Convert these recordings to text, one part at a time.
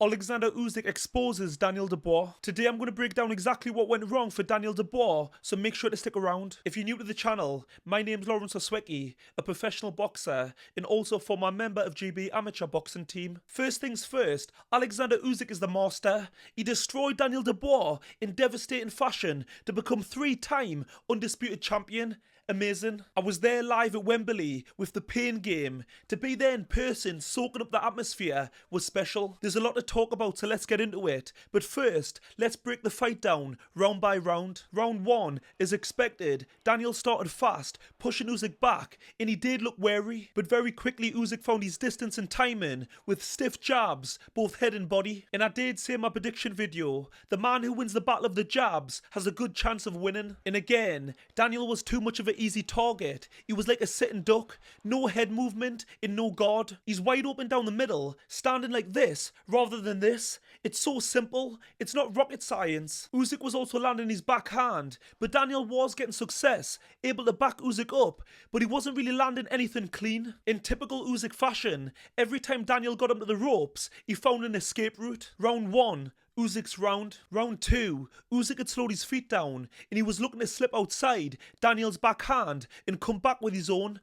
Oleksandr Usyk exposes Daniel Dubois. Today I'm going to break down exactly what went wrong for Daniel Dubois, so make sure to stick around. If you're new to the channel, my name's Oleksandsr Usyk, a professional boxer and also former member of GB amateur boxing team. First things first, Oleksandr Usyk is the master. He destroyed Daniel Dubois in devastating fashion to become 3-time undisputed champion. Amazing. I was there live at Wembley with the Pain game. To be there in person, soaking up the atmosphere, was special. There's a lot to talk about, so let's get into it. But first, let's break the fight down round by round. Round 1, as expected, Daniel started fast, pushing Usyk back, and he did look wary. But very quickly, Usyk found his distance and timing with stiff jabs, both head and body. And I did say in my prediction video, the man who wins the battle of the jabs has a good chance of winning. And again, Daniel was too much of an easy target. He was like a sitting duck, no head movement and no guard. He's wide open down the middle, standing like this rather than this. It's so simple, it's not rocket science. Usyk was also landing his backhand, but Daniel was getting success, able to back Usyk up, but he wasn't really landing anything clean. In typical Usyk fashion, every time Daniel got him to the ropes, he found an escape route. Round 1, Usyk's round. Round 2, Usyk had slowed his feet down and he was looking to slip outside Daniel's backhand and come back with his own.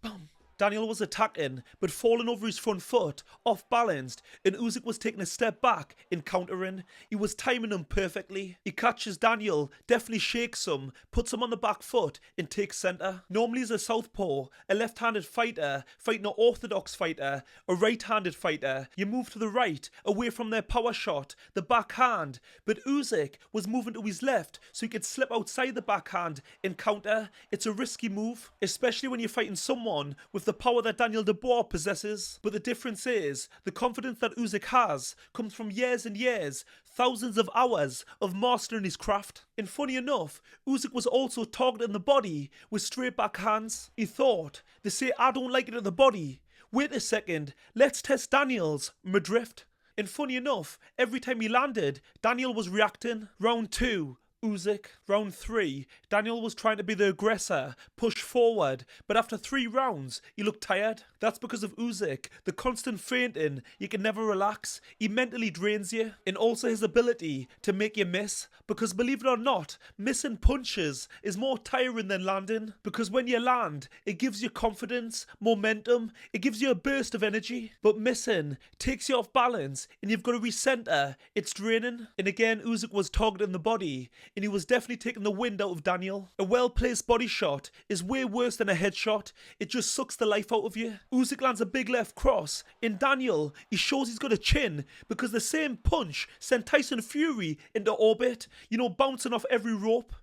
Bam. Daniel was attacking, but falling over his front foot, off-balanced, and Usyk was taking a step back in countering. He was timing him perfectly. He catches Daniel, definitely shakes him, puts him on the back foot, and takes centre. Normally as a southpaw, a left-handed fighter, fighting an orthodox fighter, a right-handed fighter, you move to the right, away from their power shot, the backhand, but Usyk was moving to his left, so he could slip outside the backhand and counter. It's a risky move, especially when you're fighting someone with the power that Daniel Dubois possesses. But the difference is, the confidence that Usyk has comes from years and years, thousands of hours of mastering his craft. And funny enough, Usyk was also targeting the body with straight back hands. He thought, they say I don't like it at the body. Wait a second, let's test Daniel's midriff. And funny enough, every time he landed, Daniel was reacting. Round 2, Usyk. Round 3, Daniel was trying to be the aggressor, push forward, but after 3 rounds, he looked tired. That's because of Usyk, the constant feinting, you can never relax, he mentally drains you, and also his ability to make you miss, because believe it or not, missing punches is more tiring than landing, because when you land, it gives you confidence, momentum, it gives you a burst of energy, but missing takes you off balance, and you've got to recenter, it's draining. And again, Usyk was targeting the body, and he was definitely taking the wind out of Daniel. A well-placed body shot is way worse than a headshot. It just sucks the life out of you. Usyk lands a big left cross. In Daniel, he shows he's got a chin because the same punch sent Tyson Fury into orbit, you know, bouncing off every rope.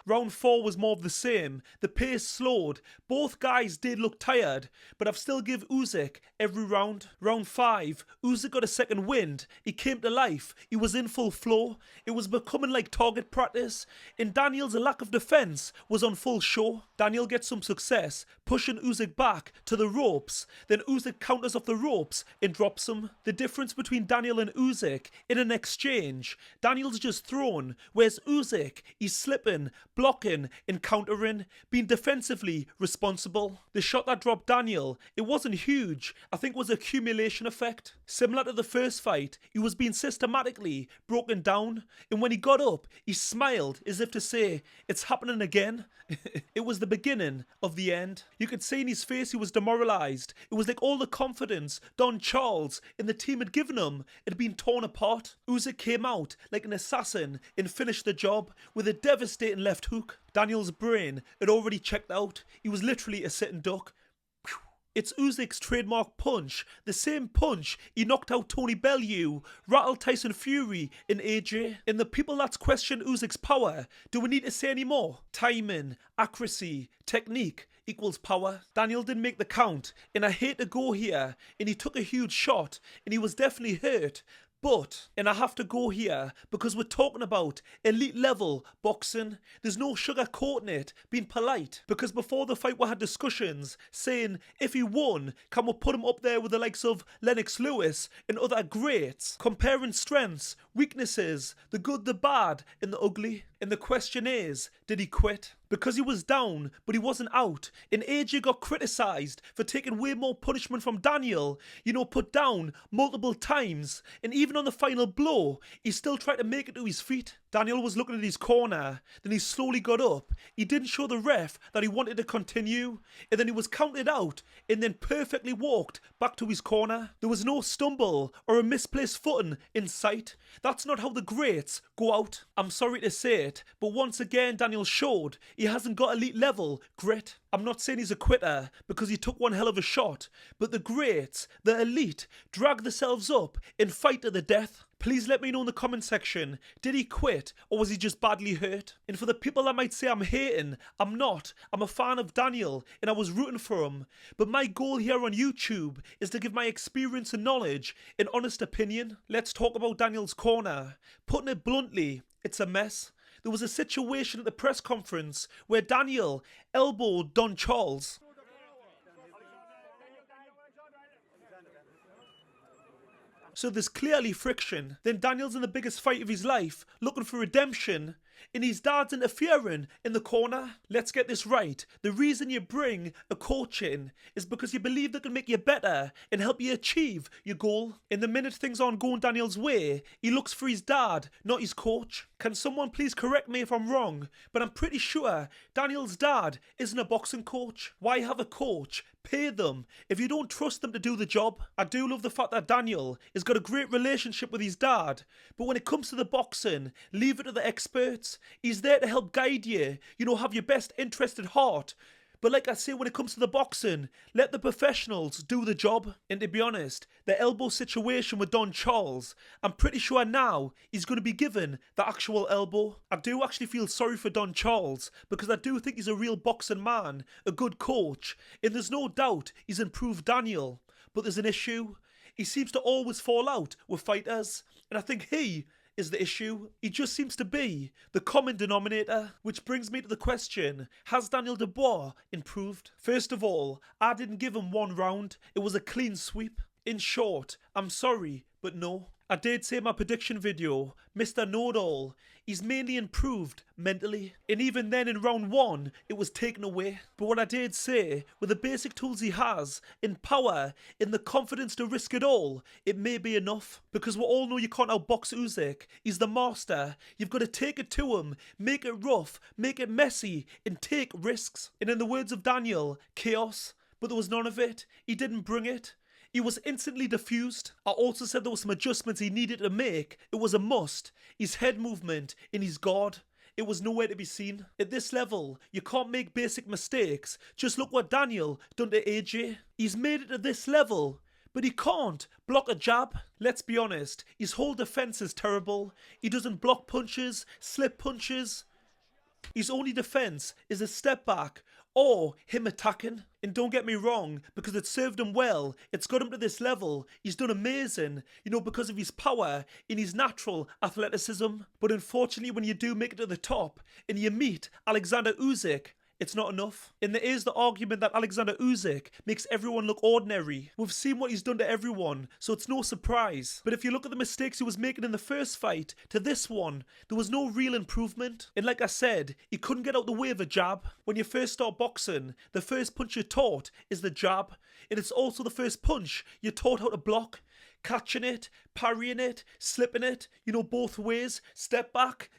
Round 4 was more of the same. The pace slowed. Both guys did look tired, but I've still give Usyk every round. Round 5, Usyk got a second wind. He came to life. He was in full flow. It was becoming like target practice. And Daniel's lack of defense was on full show. Daniel gets some success, pushing Usyk back to the ropes. Then Usyk counters off the ropes and drops him. The difference between Daniel and Usyk in an exchange, Daniel's just thrown, whereas Usyk, he's slipping, blocking and countering, being defensively responsible. The shot that dropped Daniel, it wasn't huge, I think it was accumulation effect. Similar to the first fight, he was being systematically broken down, and when he got up, he smiled as if to say, it's happening again. It was the beginning of the end. You could see in his face he was demoralised. It was like all the confidence Don Charles and the team had given him had been torn apart. Usyk came out like an assassin and finished the job with a devastating left hook. Daniel's brain had already checked out. He was literally a sitting duck. It's Usyk's trademark punch, the same punch he knocked out Tony Bellew, rattled Tyson Fury and AJ. And the people that's questioned Usyk's power, do we need to say any more? Timing, accuracy, technique equals power. Daniel didn't make the count, and I hate to go here, and he took a huge shot, and he was definitely hurt. But, and I have to go here because we're talking about elite level boxing. There's no sugarcoating it, being polite. Because before the fight we had discussions saying if he won, can we put him up there with the likes of Lennox Lewis and other greats? Comparing strengths, weaknesses, the good, the bad and the ugly. And the question is, did he quit? Because he was down, but he wasn't out. And AJ got criticised for taking way more punishment from Daniel, put down multiple times. And even on the final blow, he still tried to make it to his feet. Daniel was looking at his corner, then he slowly got up. He didn't show the ref that he wanted to continue, and then he was counted out, and then perfectly walked back to his corner. There was no stumble or a misplaced footing in sight. That's not how the greats go out. I'm sorry to say it, but once again Daniel showed he hasn't got elite level grit. I'm not saying he's a quitter because he took one hell of a shot, but the greats, the elite, drag themselves up and fight to the death. Please let me know in the comment section, did he quit or was he just badly hurt? And for the people that might say I'm hating, I'm not. I'm a fan of Daniel and I was rooting for him. But my goal here on YouTube is to give my experience and knowledge an honest opinion. Let's talk about Daniel's corner. Putting it bluntly, it's a mess. There was a situation at the press conference where Daniel elbowed Don Charles. So there's clearly friction. Then Daniel's in the biggest fight of his life, looking for redemption, and his dad's interfering in the corner. Let's get this right. The reason you bring a coach in is because you believe they can make you better and help you achieve your goal. In the minute things aren't going Daniel's way, he looks for his dad, not his coach. Can someone please correct me if I'm wrong, but I'm pretty sure Daniel's dad isn't a boxing coach. Why have a coach? Pay them if you don't trust them to do the job. I do love the fact that Daniel has got a great relationship with his dad, but when it comes to the boxing, leave it to the experts. He's there to help guide you, have your best interest at heart. But like I say, when it comes to the boxing, let the professionals do the job. And to be honest, the elbow situation with Don Charles, I'm pretty sure now he's going to be given the actual elbow. I do actually feel sorry for Don Charles because I do think he's a real boxing man, a good coach, and there's no doubt he's improved Daniel. But there's an issue. He seems to always fall out with fighters, and I think he is the issue. He just seems to be the common denominator, which brings me to the question, has Daniel Dubois improved? First of all, I didn't give him one round. It was a clean sweep. In short, I'm sorry, but no. I did say in my prediction video, Mr. Know-it-all, he's mainly improved mentally. And even then in round 1, it was taken away. But what I did say, with the basic tools he has, in power, in the confidence to risk it all, it may be enough. Because we all know you can't outbox Usyk. He's the master. You've got to take it to him, make it rough, make it messy, and take risks. And in the words of Daniel, chaos. But there was none of it. He didn't bring it. He was instantly diffused. I also said there were some adjustments he needed to make. It was a must. His head movement in his guard. It was nowhere to be seen. At this level, you can't make basic mistakes. Just look what Daniel done to AJ. He's made it to this level, but he can't block a jab. Let's be honest, his whole defense is terrible. He doesn't block punches, slip punches. His only defense is a step back or him attacking. And don't get me wrong, because it served him well, it's got him to this level, he's done amazing, because of his power in his natural athleticism. But unfortunately, when you do make it to the top and you meet Oleksandr Usyk, it's not enough. And there is the argument that Oleksandr Usyk makes everyone look ordinary. We've seen what he's done to everyone, so it's no surprise. But if you look at the mistakes he was making in the first fight to this one, there was no real improvement. And like I said, he couldn't get out the way of a jab. When you first start boxing, the first punch you're taught is the jab. And it's also the first punch you're taught how to block. Catching it, parrying it, slipping it, both ways, step back.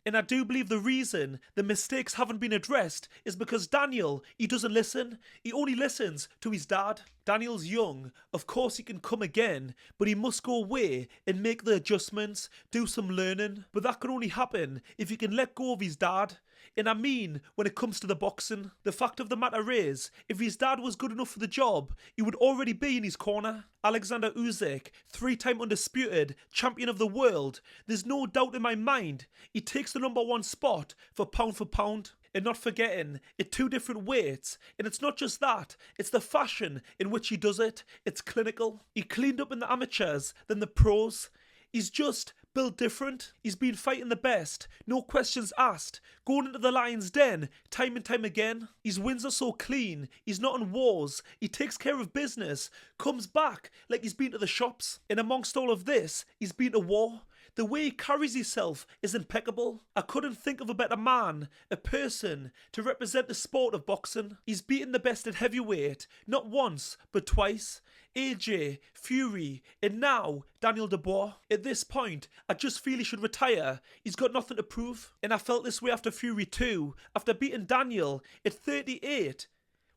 And I do believe the reason the mistakes haven't been addressed is because Daniel, he doesn't listen. He only listens to his dad. Daniel's young. Of course he can come again, but he must go away and make the adjustments, do some learning. But that can only happen if he can let go of his dad. And I mean, when it comes to the boxing, the fact of the matter is, if his dad was good enough for the job, he would already be in his corner. Oleksandr Usyk, 3-time undisputed champion of the world, there's no doubt in my mind, he takes the #1 spot for pound. And not forgetting, at 2 different weights. And it's not just that, it's the fashion in which he does it. It's clinical. He cleaned up in the amateurs than the pros. He's just built different. He's been fighting the best, no questions asked, going into the lion's den time and time again. His wins are so clean, he's not in wars, he takes care of business, comes back like he's been to the shops. And amongst all of this, he's been to war. The way he carries himself is impeccable. I couldn't think of a better man, a person, to represent the sport of boxing. He's beaten the best at heavyweight, not once, but twice. AJ, Fury, and now Daniel Dubois. At this point, I just feel he should retire. He's got nothing to prove. And I felt this way after Fury 2, after beating Daniel at 38.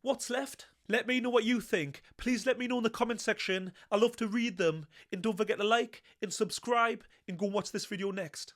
What's left? Let me know what you think. Please let me know in the comment section. I love to read them. And don't forget to like and subscribe and go watch this video next.